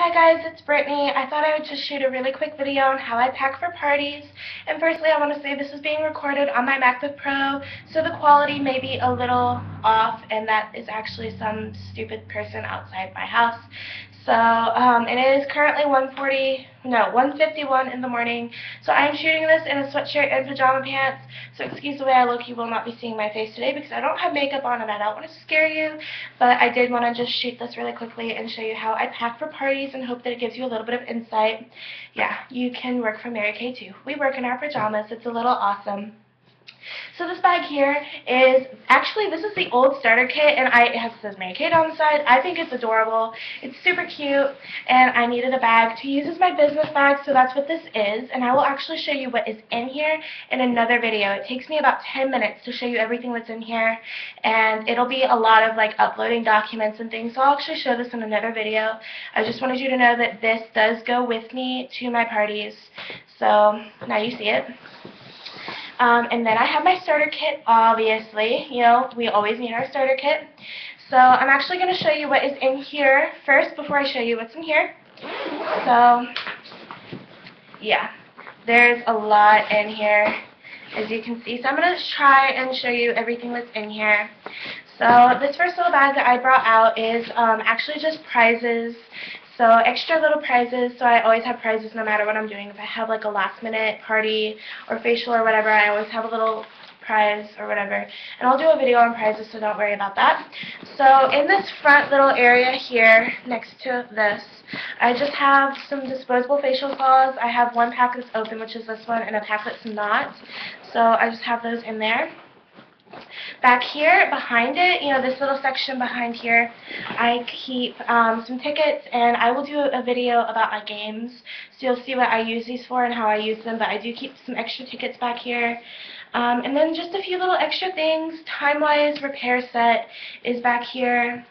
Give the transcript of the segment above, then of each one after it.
Hi guys, it's Brittany. I thought I would just shoot a really quick video on how I pack for parties. And firstly, I want to say this is being recorded on my MacBook Pro, so the quality may be a little off, and that is actually some stupid person outside my house. So, and it is currently 1:51 in the morning, so I am shooting this in a sweatshirt and pajama pants, so excuse the way I look. You will not be seeing my face today because I don't have makeup on and I don't want to scare you, but I did want to just shoot this really quickly and show you how I pack for parties and hope that it gives you a little bit of insight. Yeah, you can work for Mary Kay too. We work in our pajamas. It's a little awesome. So this bag here is, actually this is the old starter kit, and it says Mary Kay on the side. I think it's adorable. It's super cute, and I needed a bag to use as my business bag, so that's what this is. And I will actually show you what is in here in another video. It takes me about 10 minutes to show you everything that's in here, and it'll be a lot of like uploading documents and things, so I'll actually show this in another video. I just wanted you to know that this does go with me to my parties, so now you see it. And then I have my starter kit, obviously. You know, we always need our starter kit. So I'm actually going to show you what is in here first before I show you what's in here. So, yeah, there's a lot in here, as you can see. So I'm going to try and show you everything that's in here. So this first little bag that I brought out is actually just prizes. So extra little prizes, so I always have prizes no matter what I'm doing. If I have like a last minute party or facial or whatever, I always have a little prize or whatever. And I'll do a video on prizes, so don't worry about that. So in this front little area here next to this, I just have some disposable facial cloths. I have one pack that's open, which is this one, and a pack that's not. So I just have those in there. Back here, behind it, you know, this little section behind here, I keep some tickets, and I will do a video about my games, so you'll see what I use these for and how I use them, but I do keep some extra tickets back here. And then just a few little extra things. Time-wise repair set is back here.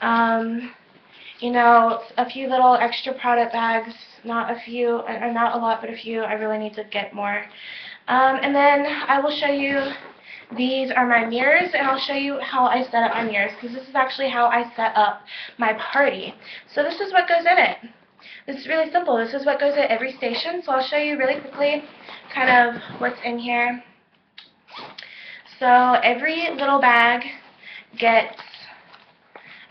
You know, a few little extra product bags, not a few, or not a lot, but a few. I really need to get more. And then I will show you, these are my mirrors, and I'll show you how I set up my mirrors, because this is actually how I set up my party. So this is what goes in it. This is really simple. This is what goes at every station, so I'll show you really quickly kind of what's in here. So every little bag gets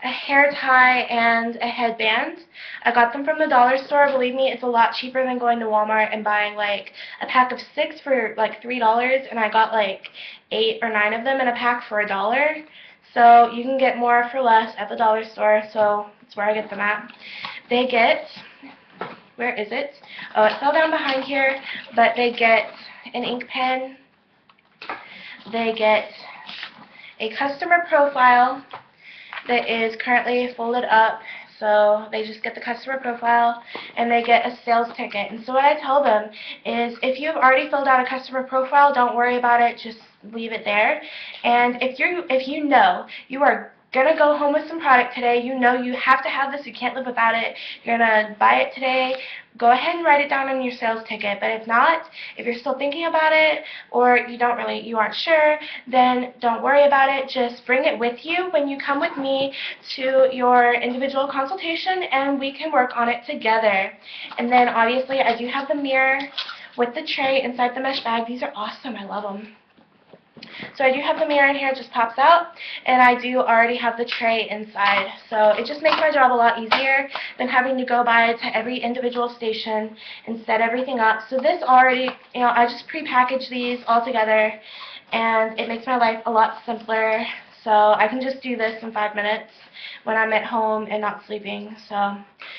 a hair tie and a headband. I got them from the dollar store. Believe me, it's a lot cheaper than going to Walmart and buying like a pack of 6 for like $3, and I got like 8 or 9 of them in a pack for $1. So you can get more for less at the dollar store, so that's where I get them at. They get, where is it? Oh, it fell down behind here, but they get an ink pen. They get a customer profile that is currently folded up, so they just get the customer profile, and they get a sales ticket. And so what I tell them is, if you've already filled out a customer profile, don't worry about it, just leave it there. And if you know you are gonna go home with some product today, you know you have to have this, you can't live without it, you're gonna buy it today, go ahead and write it down on your sales ticket. But if not, if you're still thinking about it, or you aren't sure, then don't worry about it. Just bring it with you when you come with me to your individual consultation, and we can work on it together. And then obviously I do have the mirror with the tray inside the mesh bag. These are awesome, I love them. So I do have the mirror in here, it just pops out, and I do already have the tray inside. So it just makes my job a lot easier than having to go by to every individual station and set everything up. So this already, you know, I just pre-package these all together, and it makes my life a lot simpler. So I can just do this in 5 minutes when I'm at home and not sleeping. So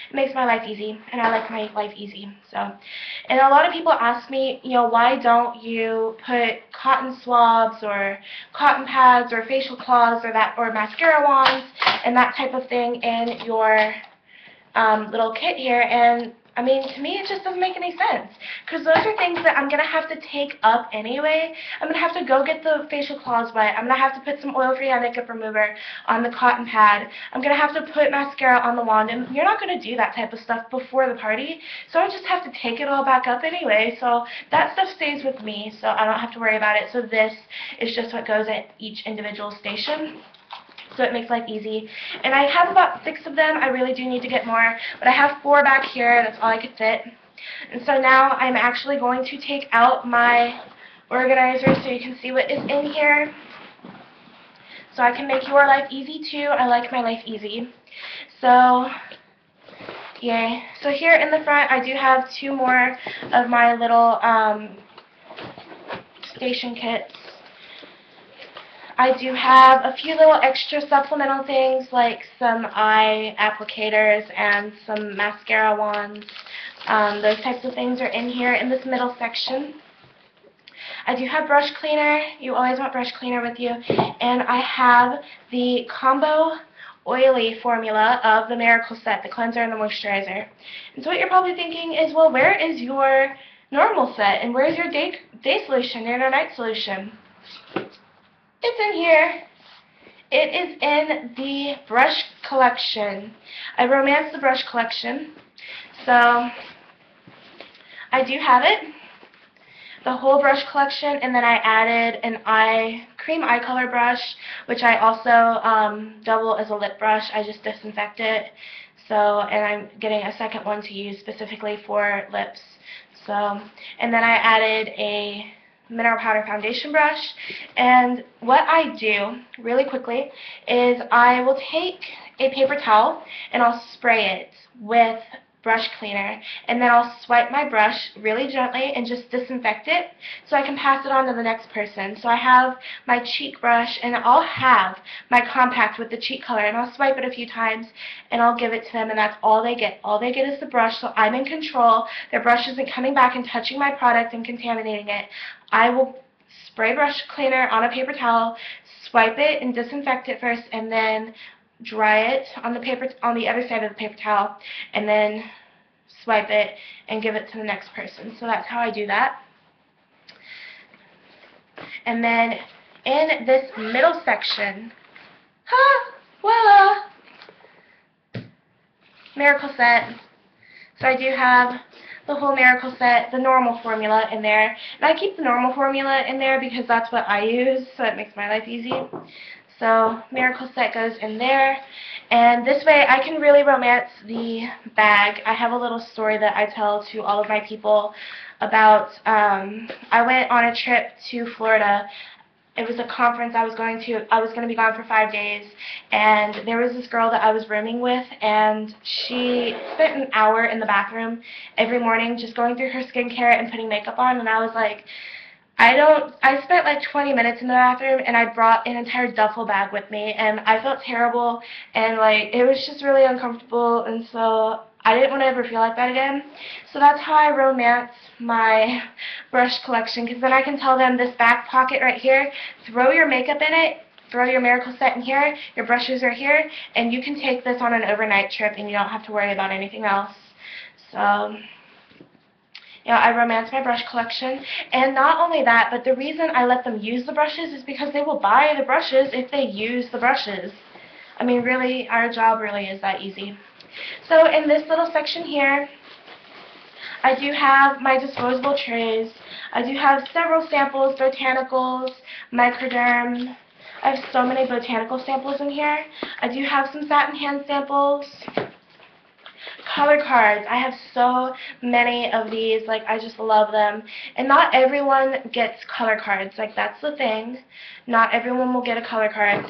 it makes my life easy, and I like my life easy. So, and a lot of people ask me, you know, why don't you put cotton swabs or cotton pads or facial cloths or mascara wands and that type of thing in your little kit here? And I mean, to me, it just doesn't make any sense, because those are things that I'm going to have to take up anyway. I'm going to have to go get the facial cloths wet. I'm going to have to put some oil-free eye makeup remover on the cotton pad. I'm going to have to put mascara on the wand, and you're not going to do that type of stuff before the party, so I just have to take it all back up anyway. So that stuff stays with me, so I don't have to worry about it. So this is just what goes at each individual station. so it makes life easy. And I have about 6 of them. I really do need to get more, but I have 4 back here. That's all I could fit. And so now I'm actually going to take out my organizer so you can see what is in here, so I can make your life easy too. I like my life easy. So, yay. So here in the front, I do have 2 more of my little station kits. I do have a few little extra supplemental things like some eye applicators and some mascara wands. Those types of things are in here in this middle section. I do have brush cleaner. You always want brush cleaner with you. And I have the combo oily formula of the Miracle Set, the cleanser and the moisturizer. And so what you're probably thinking is, well, where is your normal set and where's your day solution, your night solution? It's in here. It is in the brush collection. I romanced the brush collection. So I do have it, the whole brush collection, and then I added an cream eye color brush, which I also double as a lip brush. I just disinfect it. So, and I'm getting a second one to use specifically for lips. So, and then I added a mineral powder foundation brush. And what I do really quickly is I will take a paper towel and I'll spray it with brush cleaner, and then I'll swipe my brush really gently and just disinfect it so I can pass it on to the next person. So I have my cheek brush, and I'll have my compact with the cheek color, and I'll swipe it a few times and I'll give it to them, and that's all they get. All they get is the brush, so I'm in control. Their brush isn't coming back and touching my product and contaminating it. I will spray brush cleaner on a paper towel, swipe it and disinfect it first, and then dry it on the other side of the paper towel, and then swipe it and give it to the next person. So that's how I do that. And then in this middle section, voila, Miracle Set. So I do have the whole Miracle Set, the normal formula in there. And I keep the normal formula in there because that's what I use, so it makes my life easy. So Miracle Set goes in there, and this way I can really romance the bag. I have a little story that I tell to all of my people about, I went on a trip to Florida. It was a conference I was going to. I was going to be gone for 5 days, and there was this girl that I was rooming with, and she spent an hour in the bathroom every morning just going through her skincare and putting makeup on, and I was like, I spent like 20 minutes in the bathroom, and I brought an entire duffel bag with me, and I felt terrible, and like it was just really uncomfortable, and so I didn't want to ever feel like that again. So that's how I romance my brush collection, because then I can tell them this back pocket right here, throw your makeup in it, throw your Miracle Set in here, your brushes are here, and you can take this on an overnight trip and you don't have to worry about anything else. So, you know, I romance my brush collection, and not only that, but the reason I let them use the brushes is because they will buy the brushes if they use the brushes. I mean, really, our job really is that easy. So in this little section here, I do have my disposable trays. I do have several samples, botanicals, microderm. I have so many botanical samples in here. I do have some satin hand samples. Color cards. I have so many of these. Like, I just love them. And not everyone gets color cards. Like, that's the thing. Not everyone will get a color card.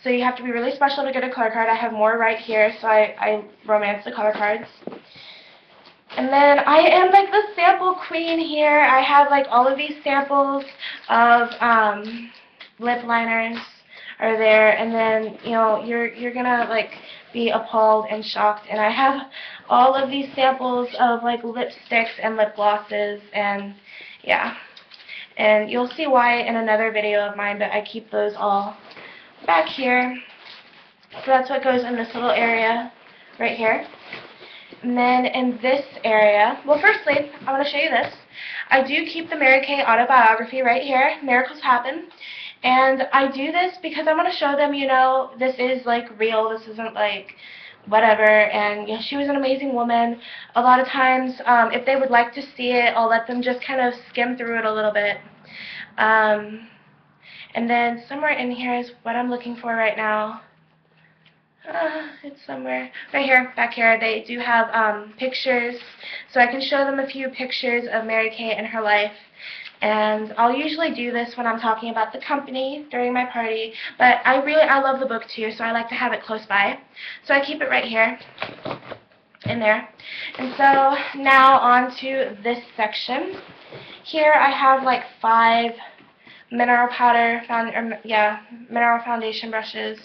So you have to be really special to get a color card. I have more right here, so I romance the color cards. And then I am like the sample queen here. I have like all of these samples of lip liners are there, and then, you know, you're gonna like be appalled and shocked. And I have all of these samples of like lipsticks and lip glosses, and yeah. And you'll see why in another video of mine, but I keep those all back here. So that's what goes in this little area right here. And then in this area, well, firstly, I want to show you this. I do keep the Mary Kay autobiography right here, Miracles Happen. And I do this because I want to show them, you know, this is like real, this isn't like whatever, and you know, she was an amazing woman. A lot of times, if they would like to see it, I'll let them just kind of skim through it a little bit. And then somewhere in here is what I'm looking for right now. It's somewhere. Right here, back here, they do have pictures, so I can show them a few pictures of Mary Kay and her life. And I'll usually do this when I'm talking about the company during my party, but I love the book too, so I like to have it close by. So I keep it right here, in there. And so now on to this section. Here I have like 5 mineral foundation brushes.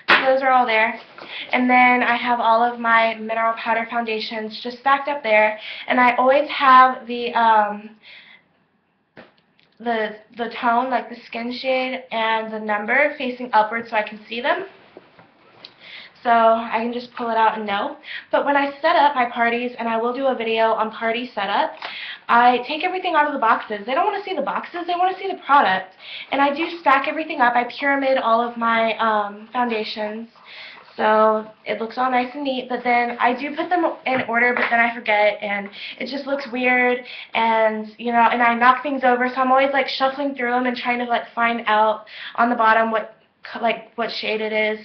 Those are all there. And then I have all of my mineral powder foundations just stacked up there. And I always have the tone, like the skin shade and the number facing upwards so I can see them. So I can just pull it out and know. But when I set up my parties, and I will do a video on party setup, I take everything out of the boxes. They don't want to see the boxes, they want to see the product. And I do stack everything up. I pyramid all of my foundations. So it looks all nice and neat, but then I do put them in order, but then I forget, and it just looks weird, and, you know, and I knock things over, so I'm always, like, shuffling through them and trying to, like, find out on the bottom what shade it is.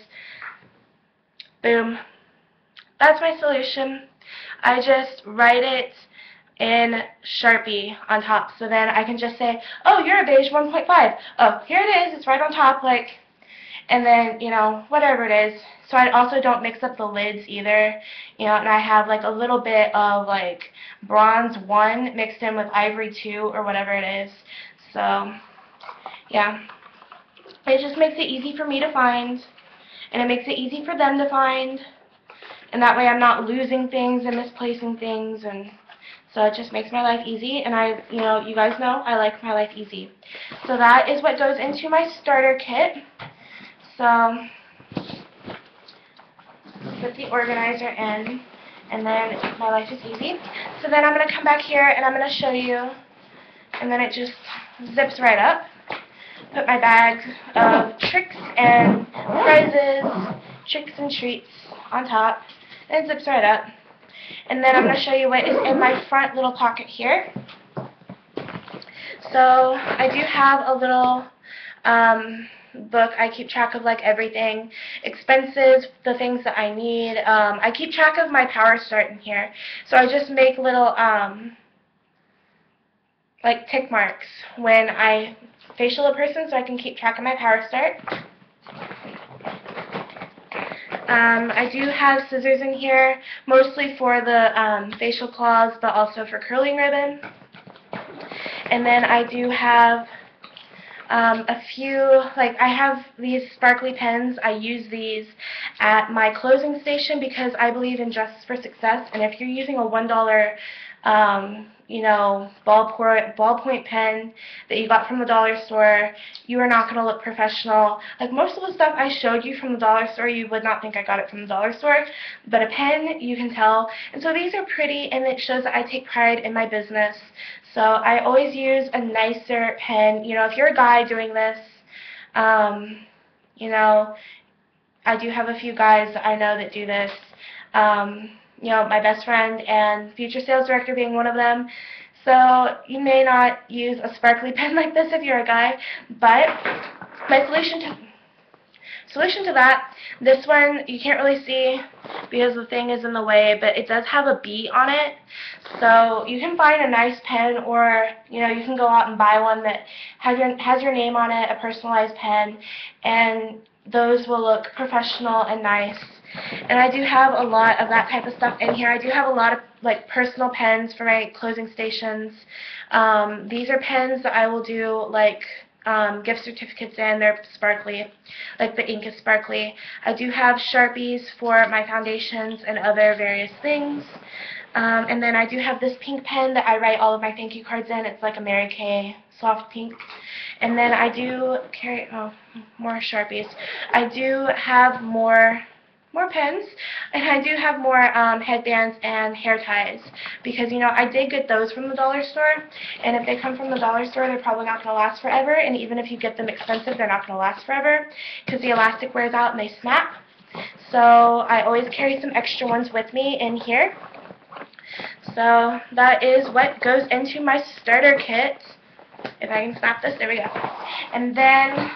Boom. That's my solution. I just write it in Sharpie on top, so then I can just say, oh, you're a beige 1.5. Oh, here it is, it's right on top, like, and then, you know, whatever it is. So I also don't mix up the lids either, you know, and I have like a little bit of like bronze 1 mixed in with ivory 2 or whatever it is. So, yeah. It just makes it easy for me to find, and it makes it easy for them to find, and that way I'm not losing things and misplacing things, and so it just makes my life easy, and you know, you guys know I like my life easy. So that is what goes into my starter kit. So put the organizer in, and then my life is easy. So then I'm going to come back here and I'm going to show you, and then it just zips right up. Put my bag of tricks and prizes, tricks and treats on top, and it zips right up. And then I'm going to show you what is in my front little pocket here. So I do have a little book. I keep track of like everything, expenses, the things that I need. I keep track of my power start in here. So I just make little like tick marks when I facial a person so I can keep track of my power start. I do have scissors in here, mostly for the facial claws, but also for curling ribbon. And then I do have a few, like I have these sparkly pens. I use these at my closing station because I believe in justice for success, and if you're using a $1 you know, ballpoint pen that you got from the dollar store, you are not going to look professional. Like most of the stuff I showed you from the dollar store, you would not think I got it from the dollar store, but a pen, you can tell. And so these are pretty, and it shows that I take pride in my business. So I always use a nicer pen. You know, if you're a guy doing this, you know, I do have a few guys that I know that do this. You know, my best friend and future sales director being one of them. So you may not use a sparkly pen like this if you're a guy, but my solution to that, this one you can't really see because the thing is in the way, but it does have a B on it. So you can find a nice pen, or you know, you can go out and buy one that has your name on it, a personalized pen, and those will look professional and nice. And I do have a lot of that type of stuff in here. I do have a lot of like personal pens for my closing stations. These are pens that I will do like gift certificates in. They're sparkly, like the ink is sparkly. I do have Sharpies for my foundations and other various things. And then I do have this pink pen that I write all of my thank you cards in. It's like a Mary Kay soft pink. And then I do carry, more Sharpies. I do have more pens, and I do have more headbands and hair ties, because, you know, I did get those from the dollar store, and if they come from the dollar store, they're probably not going to last forever, and even if you get them expensive, they're not going to last forever, because the elastic wears out and they snap. So I always carry some extra ones with me in here. So that is what goes into my starter kit. If I can snap this, there we go. And then,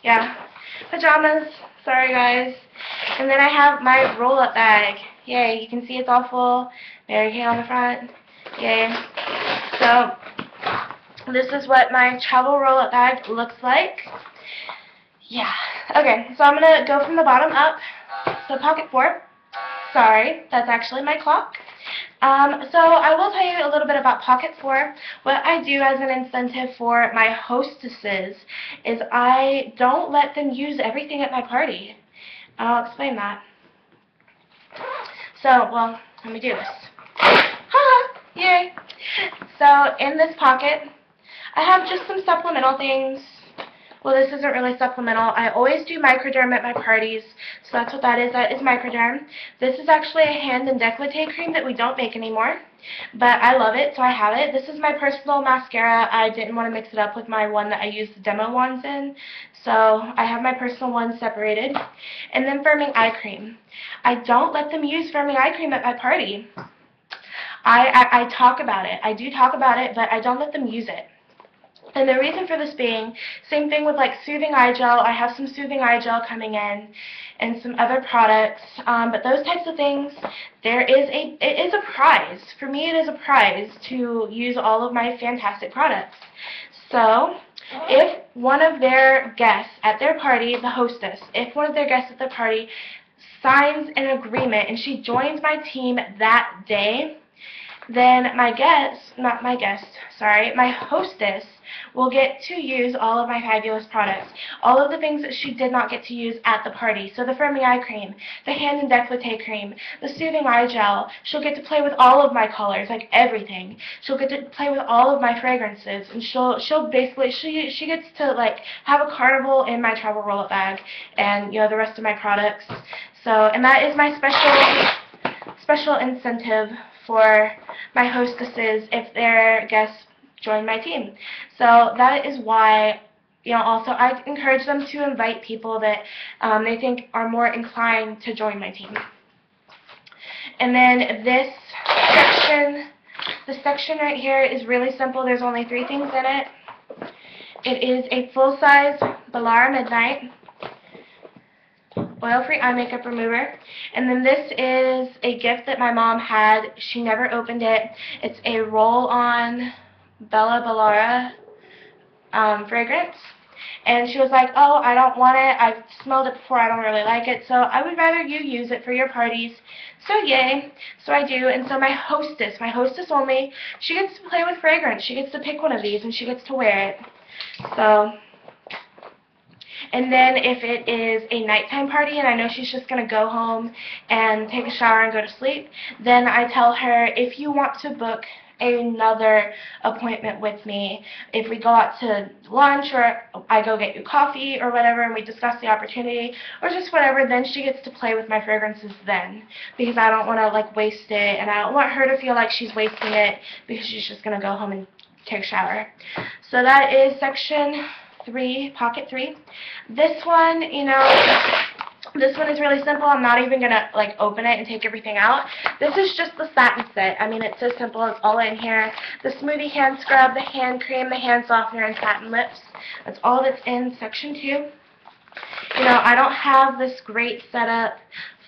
yeah, pajamas. Sorry guys. And then I have my roll-up bag. Yay, you can see it's all full. Mary Kay on the front. Yay. So, this is what my travel roll-up bag looks like. Yeah. Okay, so I'm going to go from the bottom up. So pocket 4. Sorry, that's actually my clock. So I will tell you a little bit about Pocket 4. What I do as an incentive for my hostesses is I don't let them use everything at my party. I'll explain that. So, well, let me do this. Ha! Yay! So, in this pocket, I have just some supplemental things. Well, this isn't really supplemental. I always do microderm at my parties, so that's what that is. That is microderm. This is actually a hand and décolleté cream that we don't make anymore, but I love it, so I have it. This is my personal mascara. I didn't want to mix it up with my one that I use the demo wands in, so I have my personal one separated. And then firming eye cream. I don't let them use firming eye cream at my party. I talk about it. I do talk about it, but I don't let them use it. And the reason for this being, same thing with like soothing eye gel. I have some soothing eye gel coming in and some other products. But those types of things, it is a prize. For me, it is a prize to use all of my fantastic products. So, if one of their guests at their party, the hostess, if one of their guests at the party signs an agreement and she joins my team that day, then my hostess will get to use all of my fabulous products. All of the things that she did not get to use at the party. So the firming eye cream, the hand and décolleté cream, the soothing eye gel. She'll get to play with all of my colors, like everything. She'll get to play with all of my fragrances, and she'll basically, she gets to like have a carnival in my travel roll-up bag, and you know, the rest of my products. So, and that is my special incentive for my hostesses if their guests join my team. So that is why, you know, also I encourage them to invite people that they think are more inclined to join my team. And then this section right here is really simple. There's only 3 things in it. It is a full-size Balara Midnight oil-free eye makeup remover. And then this is a gift that my mom had. She never opened it. It's a roll-on Bella Balara fragrance. And she was like, oh, I don't want it. I've smelled it before. I don't really like it. So I would rather you use it for your parties. So yay. So I do. And so my hostess only, she gets to play with fragrance. She gets to pick one of these and she gets to wear it. So... And then if it is a nighttime party and I know she's just going to go home and take a shower and go to sleep, then I tell her, if you want to book another appointment with me, if we go out to lunch or I go get you coffee or whatever and we discuss the opportunity or just whatever, then she gets to play with my fragrances then, because I don't want to like waste it, and I don't want her to feel like she's wasting it because she's just going to go home and take a shower. So that is section 3, pocket 3. This one, you know, this one is really simple. I'm not even going to like open it and take everything out. This is just the satin set. I mean, it's so simple. It's all in here. The smoothie hand scrub, the hand cream, the hand softener, and satin lips. That's all that's in section 2. You know, I don't have this great setup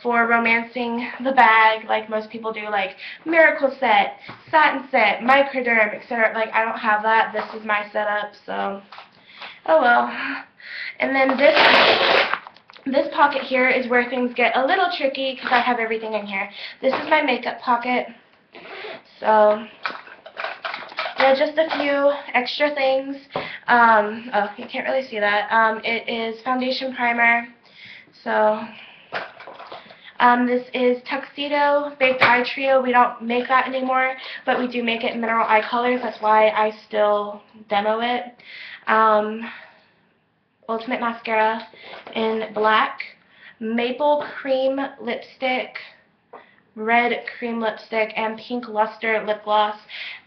for romancing the bag like most people do, like miracle set, satin set, microderm, etc. Like, I don't have that. This is my setup, so... oh well. And then this pocket here is where things get a little tricky because I have everything in here. This is my makeup pocket. So, yeah, just a few extra things. Oh, you can't really see that. It is foundation primer. So, this is Tuxedo Baked Eye Trio. We don't make that anymore, but we do make it in mineral eye colors. That's why I still demo it. Ultimate Mascara in black, maple cream lipstick, red cream lipstick, and pink luster lip gloss.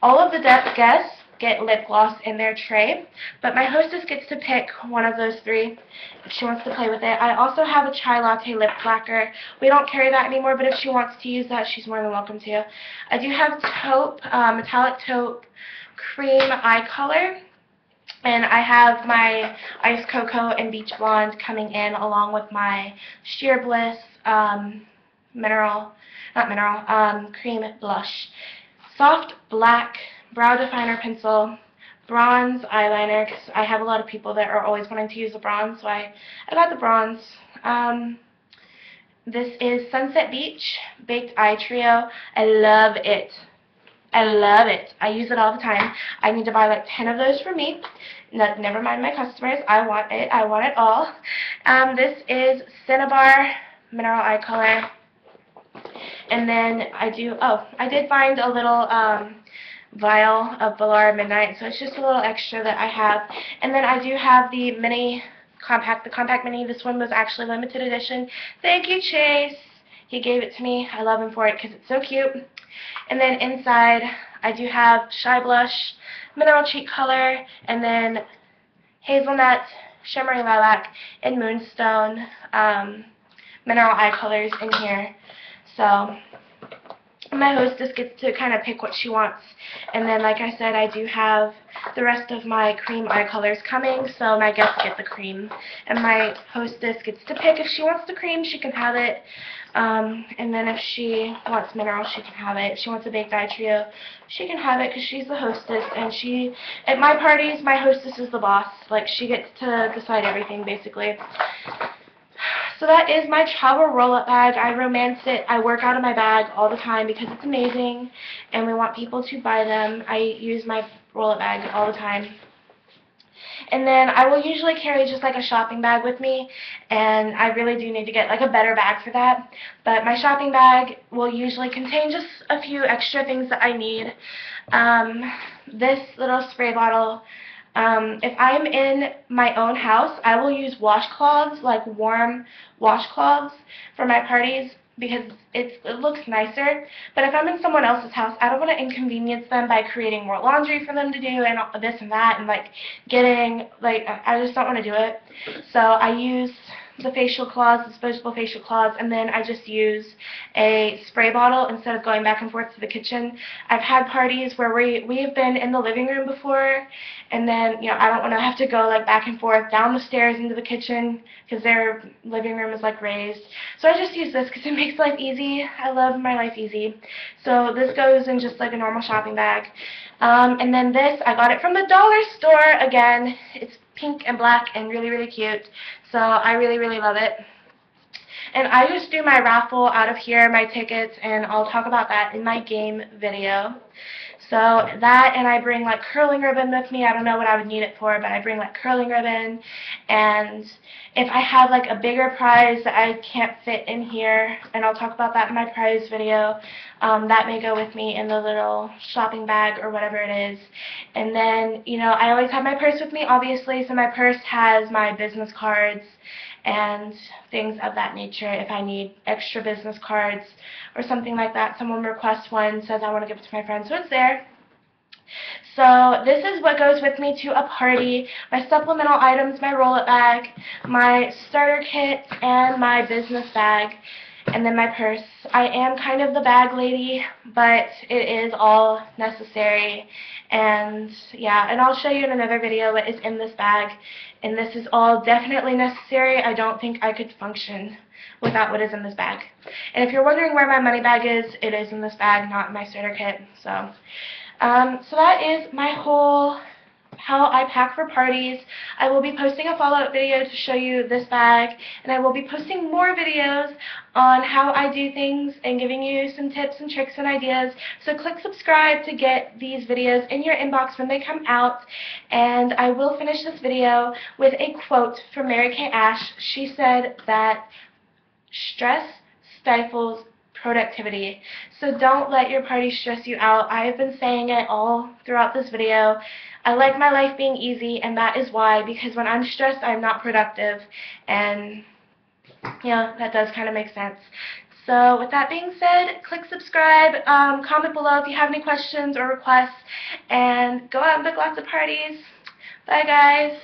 All of the guests get lip gloss in their tray, but my hostess gets to pick one of those 3 if she wants to play with it. I also have a chai latte lip lacquer. We don't carry that anymore, but if she wants to use that, she's more than welcome to. I do have taupe, metallic taupe cream eye color. And I have my Ice Cocoa and Beach Blonde coming in along with my Sheer Bliss cream blush. Soft black brow definer pencil, bronze eyeliner, because I have a lot of people that are always wanting to use a bronze, so I got the bronze. This is Sunset Beach Baked Eye Trio. I love it. I love it. I use it all the time. I need to buy like 10 of those for me. No, never mind my customers. I want it. I want it all. This is Cinnabar Mineral Eye Color. And then I did find a little vial of Velar Midnight, so it's just a little extra that I have. And then I do have the mini compact, the compact mini. This one was actually limited edition. Thank you, Chase. He gave it to me. I love him for it because it's so cute. And then inside, I do have Shy Blush, Mineral Cheek Color, and then Hazelnut, Shimmery Lilac, and Moonstone mineral eye colors in here. So my hostess gets to kind of pick what she wants. And then, like I said, I do have the rest of my cream eye colors coming, so my guests get the cream. And my hostess gets to pick. If she wants the cream, she can have it. And then if she wants mineral, she can have it. If she wants a baked eye trio, she can have it because she's the hostess. And at my parties, my hostess is the boss. Like, she gets to decide everything, basically. So that is my travel roll-up bag. I romance it. I work out of my bag all the time because it's amazing, and we want people to buy them. I use my roll-up bag all the time. And then I will usually carry just like a shopping bag with me, and I really do need to get like a better bag for that. But my shopping bag will usually contain just a few extra things that I need. This little spray bottle. If I'm in my own house, I will use washcloths, like warm washcloths for my parties because it looks nicer. But if I'm in someone else's house, I don't want to inconvenience them by creating more laundry for them to do and this and that and like I just don't want to do it. So I use the facial cloths, disposable facial cloths, and then I just use a spray bottle instead of going back and forth to the kitchen. I've had parties where we have been in the living room before, and then, you know, I don't want to have to go like back and forth down the stairs into the kitchen because their living room is like raised. So I just use this because it makes life easy. I love my life easy. So this goes in just like a normal shopping bag. And then this, I got it from the dollar store. Again, it's pink and black and really, really cute. So I really, really love it. And I just do my raffle out of here, my tickets, and I'll talk about that in my game video. So that, and I bring like curling ribbon with me. I don't know what I would need it for, but I bring like curling ribbon. And if I have like a bigger prize that I can't fit in here, and I'll talk about that in my prize video, that may go with me in the little shopping bag or whatever it is. And then, you know, I always have my purse with me, obviously, so my purse has my business cards and things of that nature. If I need extra business cards or something like that, someone requests one, says I want to give it to my friend, so it's there. So this is what goes with me to a party. My supplemental items, my roll-up bag, my starter kit, and my business bag, and then my purse. I am kind of the bag lady, but it is all necessary. And yeah, and I'll show you in another video what is in this bag. And this is all definitely necessary. I don't think I could function without what is in this bag. And if you're wondering where my money bag is, it is in this bag, not in my starter kit. So that is my whole how I pack for parties. I will be posting a follow-up video to show you this bag, and I will be posting more videos on how I do things and giving you some tips and tricks and ideas. So click subscribe to get these videos in your inbox when they come out. And I will finish this video with a quote from Mary Kay Ash. She said that stress stifles productivity. So don't let your party stress you out. I have been saying it all throughout this video. I like my life being easy, and that is why, because when I'm stressed, I'm not productive. And yeah, that does kind of make sense. So with that being said, click subscribe, comment below if you have any questions or requests, and go out and book lots of parties. Bye guys.